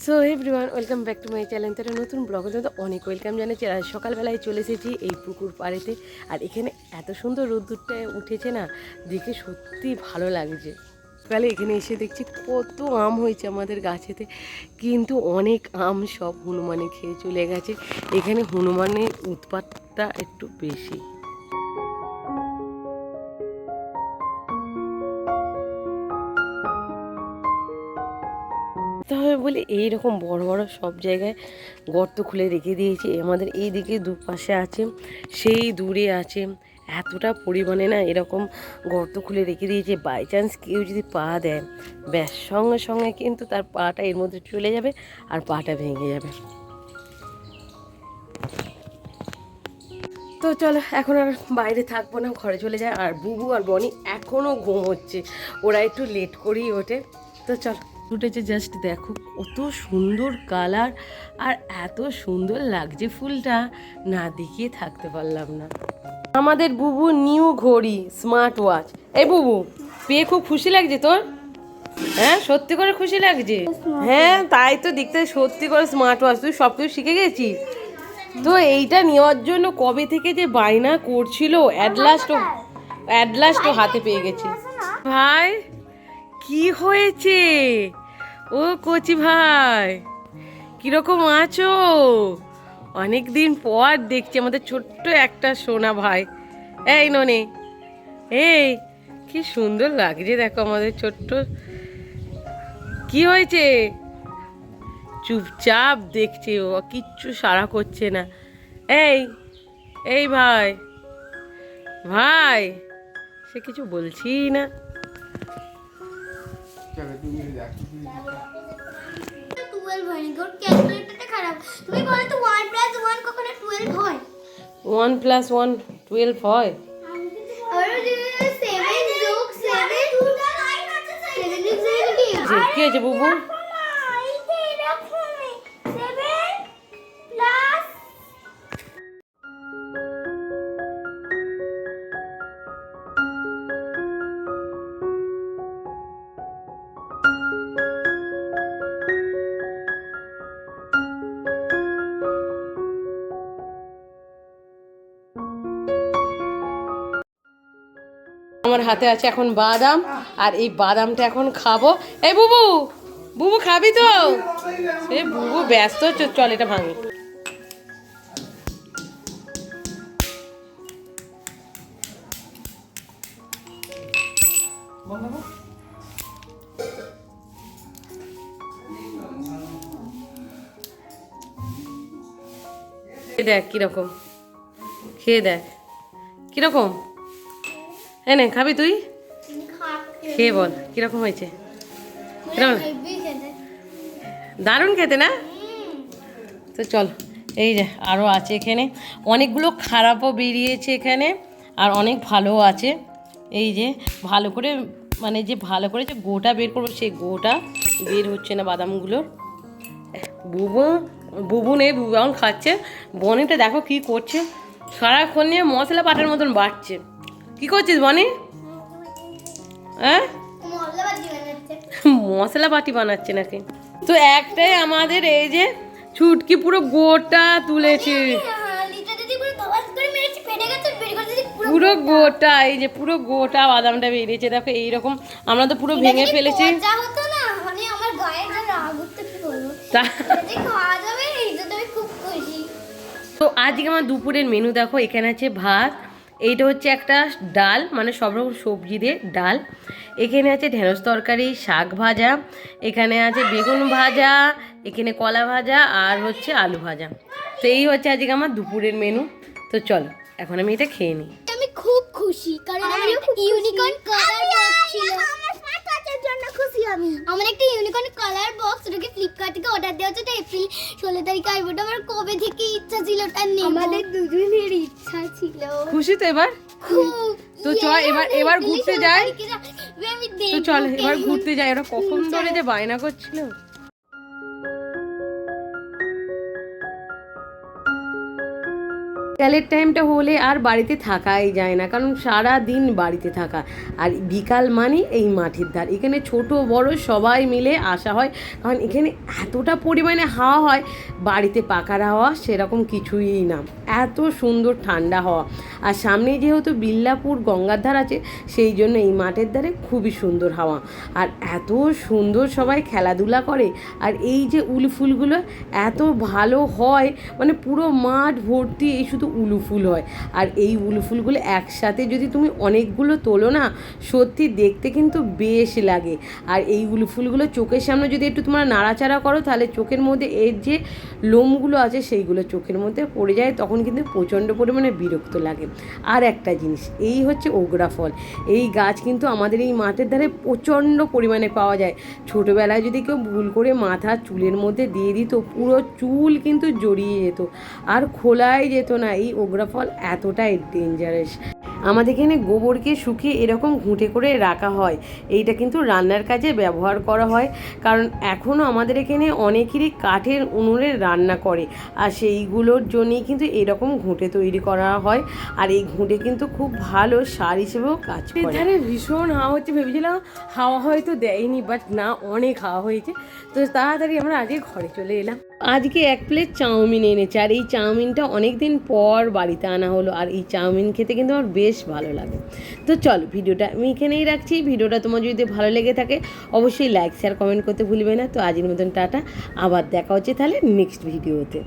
So everyone welcome back to my channel. তো নতুন ব্লগে তো অনেক ওয়েলকাম জানাচ্ছি। আর সকালবেলায় চলে এসেছি এই পুকুর পাড়েতে। আর এখানে এত সুন্দর রোদ্দুরটা উঠেছে না, দেখে সত্যি ভালো লাগছে। সকালে এখানে এসে দেখছি কত আম হয়েছে আমাদের গাছেতে, কিন্তু অনেক আম সব হনুমানে খেয়ে চলে গেছে। এখানে হনুমানের উৎপাতটা একটু বেশি। তবে বলি এইরকম বড় বড় সব জায়গায় গর্ত খুলে রেখে দিয়েছে। আমাদের এই দিকে দুপাশে আছে, সেই দূরে আছে, এতটা পরিমাণে না এরকম গর্ত খুলে রেখে দিয়েছে। বাই চান্স কেউ যদি পা দেয়, ব্যাস সঙ্গে সঙ্গে কিন্তু তার পাটা এর মধ্যে চলে যাবে আর পাটা ভেঙে যাবে। তো চলো এখন আর বাইরে থাকবো না, ঘরে চলে যায়। আর বুবু আর বনি এখনও ঘুমোচ্ছে, ওরা একটু লেট করেই ওঠে। তো চলো, উঠেছে জাস্ট দেখো কত সুন্দর কালার আর এত সুন্দর লাগছে ফুলটা, না দেখিয়ে থাকতে পারলাম না। আমাদের বুবু নিউ ঘড়ি স্মার্ট ওয়াচ। এই বুবু পেয়ে খুব খুশি লাগছে তোর? হ্যাঁ সত্যি করে খুশি লাগছে? হ্যাঁ তাই তো, দেখতে সত্যি করে স্মার্ট ওয়াচ। তুই সব কিছু শিখে গেছিস তো। এইটা নেওয়ার জন্য কবে থেকে যে বায়না করছিল, অ্যাডলাস্ট ও হাতে পেয়ে গেছি। ভাই কি হয়েছে? ও কচি ভাই কিরকম আছো? অনেক দিন পর দেখছি আমাদের ছোট্ট একটা সোনা ভাই। এই ননে, এই কি সুন্দর লাগছে দেখো আমাদের ছোট্ট। কি হয়েছে? চুপচাপ দেখছে, ও কিচ্ছু সাড়া করছে না। এই এই ভাই, ভাই সে কিছু বলছি না। ওয়ান প্লাস ওয়ান 12 হয়। কি হয়েছে বুবু? আমার হাতে আছে এখন বাদাম, আর এই বাদামটা এখন খাবো। এই বুবু, বুবু খাবি তো? এ বুবু ব্যস্ত, চল এটা ভাঙি। দেখ কিরকম, খেয়ে দেখ কিরকম। এনে খাবি তুই? খেয়ে বল কিরকম হয়েছে। দারুণ খেতে না? তো চল, এই যে আরও আছে এখানে, অনেকগুলো খারাপও বেরিয়েছে এখানে, আর অনেক ভালোও আছে। এই যে ভালো করে, মানে যে ভালো করে যে গোটা বের করবো, সেই গোটা বের হচ্ছে না বাদামগুলোর। বুবু বুবু নেই, বুবু এখন খাচ্ছে। বনিটা দেখো কি করছে, সারাক্ষণ নিয়ে মশলা পাটার মতন বাটছে। কি করছিস বনি? হ্যাঁ মশলা বাটি বানাচ্ছে নাকি? তো একটাই আমাদের এই যে ছুটকি পুরো গোটা তুলেছে, পুরো গোটা, এই যে পুরো গোটা বাদামটা বেরিয়েছে দেখো এইরকম। আমরা তো পুরো ভেঙে ফেলেছি। তো আজকে আমার দুপুরের মেনু দেখো, এখানে আছে ভাত, এইটা হচ্ছে একটা ডাল, মানে সব রকম সবজি দিয়ে ডাল। এখানে আছে ঢেঁড়স তরকারি, শাক ভাজা, এখানে আছে বেগুন ভাজা, এখানে কলা ভাজা, আর হচ্ছে আলু ভাজা। তো এই হচ্ছে আজকে আমার দুপুরের মেনু। তো চলো এখন আমি এটা খেয়ে নিই। আমি খুব খুশি, কারণ আমার একটা ইউনিকর্ন কালার বক্স ছিল। আমার একটা ইউনিকর্ন কালার বক্স, ওটাকে ফ্লিপকার্ট থেকে অর্ডার দেওয়া হচ্ছে। এপ্রিল 16 তারিখে আসবে। ওটা আমার কবে থেকে ইচ্ছা ছিল, ওটা নেব। আমাদের দুজনের ইচ্ছা ছিল। খুশি তো এবার? খুব। তো চল এবার ঘুরতে যাই। তো চল এবার ঘুরতে যাই। ওরা কখন ধরে যে বায়না করছিল। বিকালের টাইমটা হলে আর বাড়িতে থাকাই যায় না, কারণ সারা দিন বাড়িতে থাকা। আর বিকাল মানে এই মাঠের ধার, এখানে ছোট বড় সবাই মিলে আসা হয়, কারণ এখানে এতটা পরিমাণে হাওয়া হয়, বাড়িতে পাকার হাওয়া সেরকম কিছুই না, এত সুন্দর ঠান্ডা হাওয়া। আর সামনে যেহেতু বিল্লাপুর গঙ্গার ধার আছে, সেই জন্য এই মাঠের ধারে খুবই সুন্দর হাওয়া, আর এত সুন্দর সবাই খেলাধুলা করে। আর এই যে উল ফুলগুলো এত ভালো হয়, মানে পুরো মাঠ ভর্তি এই শুধু উলু ফুল হয়। আর এই উলু ফুলগুলো একসাথে যদি তুমি অনেকগুলো তোলো না, সত্যি দেখতে কিন্তু বেশ লাগে। আর এই উলু ফুলগুলো চোখের সামনে যদি একটু তোমরা নাড়াচাড়া করো, তাহলে চোখের মধ্যে এর যে লোমগুলো আছে সেইগুলো চোখের মধ্যে পড়ে যায়, তখন কিন্তু প্রচণ্ড পরিমাণে বিরক্ত লাগে। আর একটা জিনিস, এই হচ্ছে ওগরা ফল। এই গাছ কিন্তু আমাদের এই মাঠের ধারে প্রচণ্ড পরিমাণে পাওয়া যায়। ছোটোবেলায় যদি কেউ ভুল করে মাথা চুলের মধ্যে দিয়ে দিত, পুরো চুল কিন্তু জড়িয়ে যেত, আর খোলাই যেত না। এই ওগরা ফল এতটাই ডেঞ্জারাস। আমাদের এখানে গোবরকে শুকিয়ে এরকম ঘুঁটে করে রাখা হয়, এইটা কিন্তু রান্নার কাজে ব্যবহার করা হয়, কারণ এখনও আমাদের এখানে অনেকেরই কাঠের উনুনে রান্না করে, আর সেইগুলোর জন্যই কিন্তু এরকম ঘুঁটে তৈরি করা হয়। আর এই ঘুঁটে কিন্তু খুব ভালো সার হিসেবেও কাজ করে। এখানে ভীষণ হাওয়া হচ্ছে, ভেবেছিলাম হাওয়া হয়তো দেয়নি, বাট না, অনেক হাওয়া হয়েছে। তো তাড়াতাড়ি আমরা আজকে ঘরে চলে এলাম। আজকে 1 প্লেট চাউমিন এনেছে, আর এই চাউমিনটা অনেক দিন পর বাড়িতে আনা হলো, আর এই চাউমিন খেতে কিন্তু আমার বেশ ভালো লাগে। তো চলো, ভিডিওটা আমি এখানেই রাখছি। ভিডিওটা তোমার যদি ভালো লেগে থাকে অবশ্যই লাইক শেয়ার কমেন্ট করতে ভুলবে না। তো আজকের মতন টাটা, আবার দেখা হচ্ছে তাহলে নেক্সট ভিডিওতে।